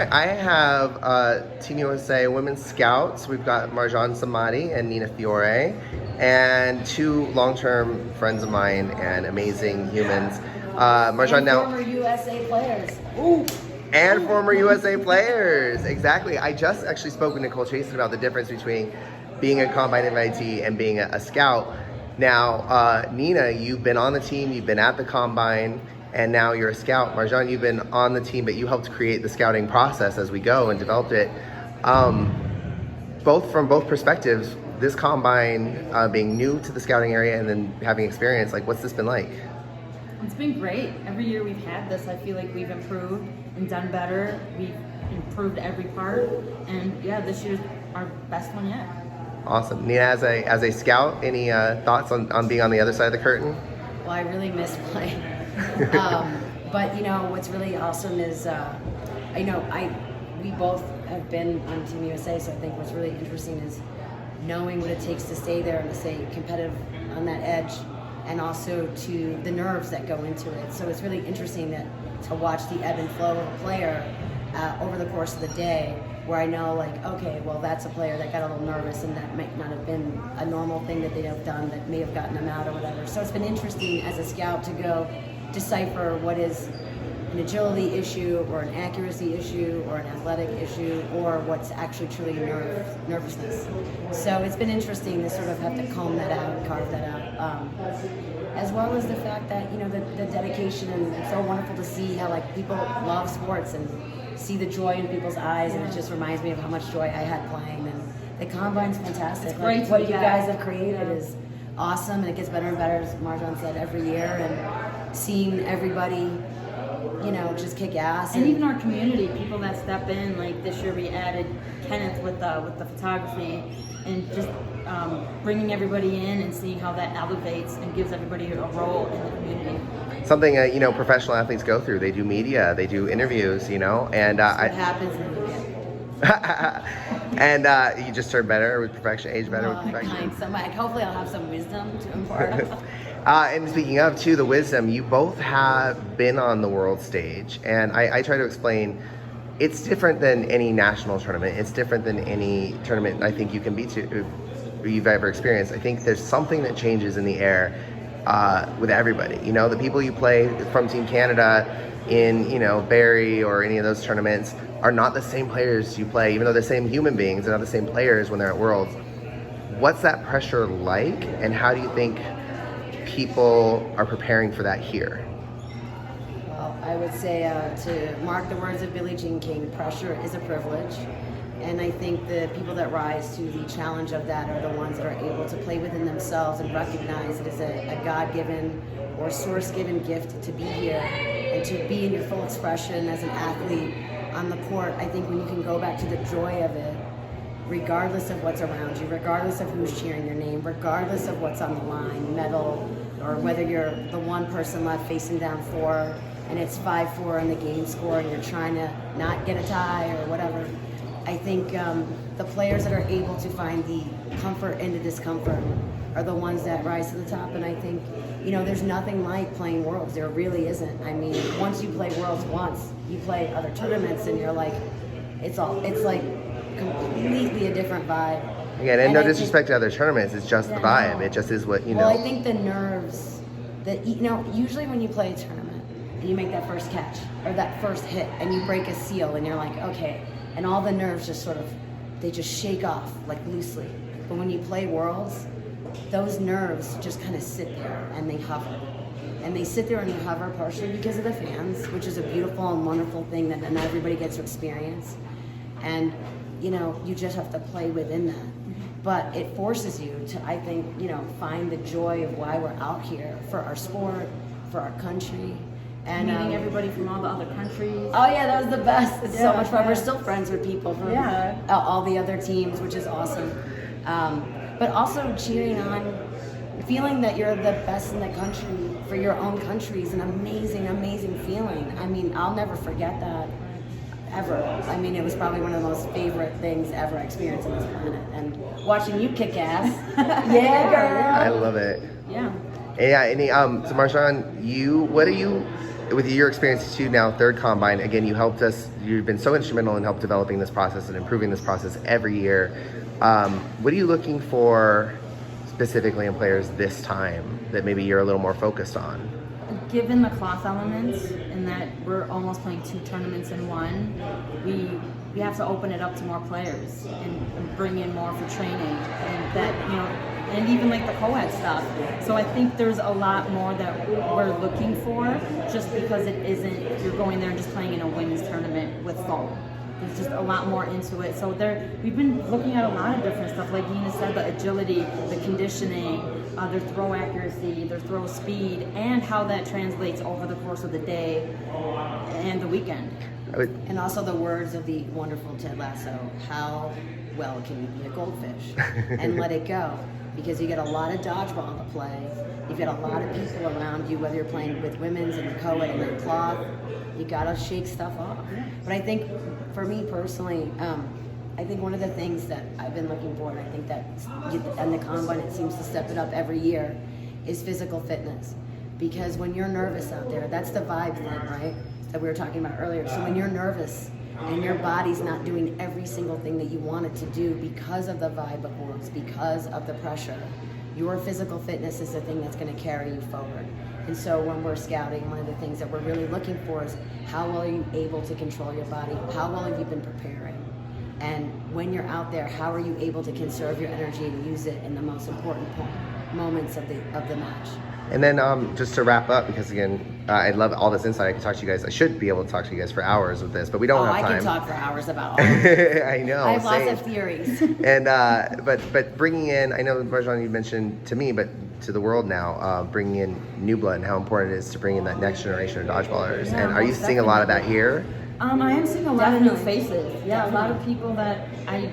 right, I have Team USA Women's Scouts. We've got Marjan Samadi and Nina Fiore, and two long-term friends of mine and amazing humans. Marjan and now. former USA players. Ooh. And former USA players, exactly. I just actually spoke with Nicole Chasen about the difference between being a combine invitee and being a scout. Now, Nina, you've been on the team, you've been at the combine, and now you're a scout. Marjan, you've been on the team, but you helped create the scouting process as we go and developed it. Both from both perspectives, this combine being new to the scouting area and then having experience, like what's this been like? It's been great. Every year we've had this, I feel like we've improved and done better. We've improved every part, and yeah, this year's our best one yet. Awesome. Nina, as a scout, any thoughts on being on the other side of the curtain? Well, I really miss playing. But you know what's really awesome is, we both have been on Team USA, so I think what's really interesting is knowing what it takes to stay there and to stay competitive on that edge, and also to the nerves that go into it. So it's really interesting to watch the ebb and flow of a player over the course of the day, where I know, like, okay, well, that's a player that got a little nervous and that might not have been a normal thing that they'd have done that may have gotten them out or whatever. So it's been interesting as a scout to go decipher what is an agility issue or an accuracy issue or an athletic issue or what's actually truly nervousness. So it's been interesting to sort of have to comb that out and carve that out. As well as the fact that, you know, the dedication, and it's so wonderful to see how, like, people love sports and see the joy in people's eyes, and it just reminds me of how much joy I had playing. And the combine's fantastic. It's great. Like, what you guys have created is awesome, and it gets better and better, as Marjan said, every year. And seeing everybody, you know, just kick ass. And even our community, people that step in, like this year we added Kenneth with the photography, and just bringing everybody in and seeing how that elevates and gives everybody a role in the community. Something professional athletes go through. They do media, they do interviews, and what happens in the and you just turn better with perfection, age better with perfection. Hopefully I'll have some wisdom to impart. And speaking of, too, the wisdom, you both have been on the world stage, and I try to explain it's different than any national tournament. It's different than any tournament I think you can be to, you've ever experienced. I think there's something that changes in the air with everybody. You know, the people you play from Team Canada in, Barrie or any of those tournaments are not the same players you play, even though they're the same human beings, they're not the same players when they're at Worlds. What's that pressure like, and how do you think people are preparing for that here? Well, I would say, to mark the words of Billie Jean King, pressure is a privilege. And I think the people that rise to the challenge of that are the ones that are able to play within themselves and recognize it as a God-given or source-given gift to be here and to be in your full expression as an athlete on the court. I think when you can go back to the joy of it, regardless of what's around you, regardless of who's cheering your name, regardless of what's on the line, medal, or whether you're the one person left facing down 4 and it's 5-4 in the game score and you're trying to not get a tie or whatever. I think the players that are able to find the comfort in the discomfort are the ones that rise to the top. And I think, there's nothing like playing Worlds. There really isn't. I mean, once you play Worlds once, you play other tournaments and you're like, it's like completely a different vibe. Again, and no disrespect to other tournaments, it's just the vibe. It just is what, Well, I think the nerves that, usually when you play a tournament and you make that first catch or that first hit and you break a seal and you're like, okay, and all the nerves just they just shake off, like, loosely. But when you play Worlds, those nerves just kind of sit there and they hover. And they sit there and they hover partially because of the fans, which is a beautiful and wonderful thing that not everybody gets to experience. And, you just have to play within that. But it forces you to, I think, find the joy of why we're out here, for our sport, for our country. And meeting everybody from all the other countries. Oh yeah, that was the best. It's so much fun. We're still friends with people from all the other teams, which is awesome. But also cheering on, feeling that you're the best in the country for your own country is an amazing, amazing feeling. I mean, I'll never forget that, ever. I mean, it was probably one of the most favorite things ever experienced on this planet. And watching you kick ass. Yeah, girl. I love it. Yeah. Yeah, so Marjan, what are you with your experience too now, third combine, again, you've been so instrumental in help developing this process and improving this process every year. What are you looking for specifically in players this time that maybe you're a little more focused on? Given the cloth elements and that we're almost playing 2 tournaments in one, we have to open it up to more players and bring in more for training, and that, you know, and even like the co-ed stuff. So I think there's a lot more that we're looking for, just because it isn't, you're going there and just playing in a women's tournament with foam. There's just a lot more into it. So we've been looking at a lot of different stuff, like Nina said, the agility, the conditioning, their throw accuracy, their throw speed, and how that translates over the course of the day and the weekend. And also the words of the wonderful Ted Lasso, how well can you be a goldfish? And let it go. Because you get a lot of dodgeball to play. You've got a lot of people around you, whether you're playing with women's and the co-ed and the cloth, you gotta shake stuff off. But I think, for me personally, I think one of the things that I've been looking for, and I think that and the combine, it seems to step it up every year, is physical fitness. Because when you're nervous out there, that's the vibe thing, right? That we were talking about earlier. So when you're nervous and your body's not doing every single thing that you want it to do because of the vibe of words, because of the pressure, your physical fitness is the thing that's going to carry you forward. And so when we're scouting, one of the things that we're really looking for is how well are you able to control your body? How well have you been preparing? And when you're out there, how are you able to conserve your energy and use it in the most important moments of the match? And then just to wrap up, because again, I love all this insight. I can talk to you guys. I should be able to talk to you guys for hours with this, but we don't have time. I can talk for hours about all of this. I know. I have lots of theories. And but bringing in, I know Marjan, you mentioned to me, but to the world now, bringing in new blood and how important it is to bring in that next generation of dodgeballers. Yeah, and are you seeing a lot of that here? I am seeing a lot of new faces. Yeah, a lot of people that I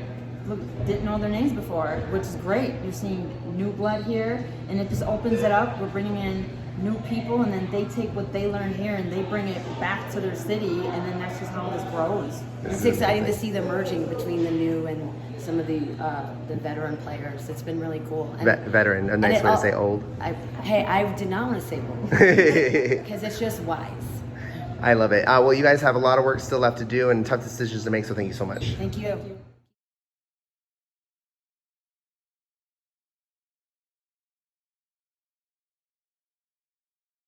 didn't know their names before, which is great. You're seeing new blood here, and it just opens it up. We're bringing in new people, and then they take what they learn here and they bring it back to their city, and then that's just how this grows. It's exciting to see the merging between the new and some of the veteran players. It's been really cool. And, Veteran, a nice way to say old. I did not want to say old because it's just wise. I love it. Well, you guys have a lot of work still left to do and tough decisions to make, so thank you so much. Thank you.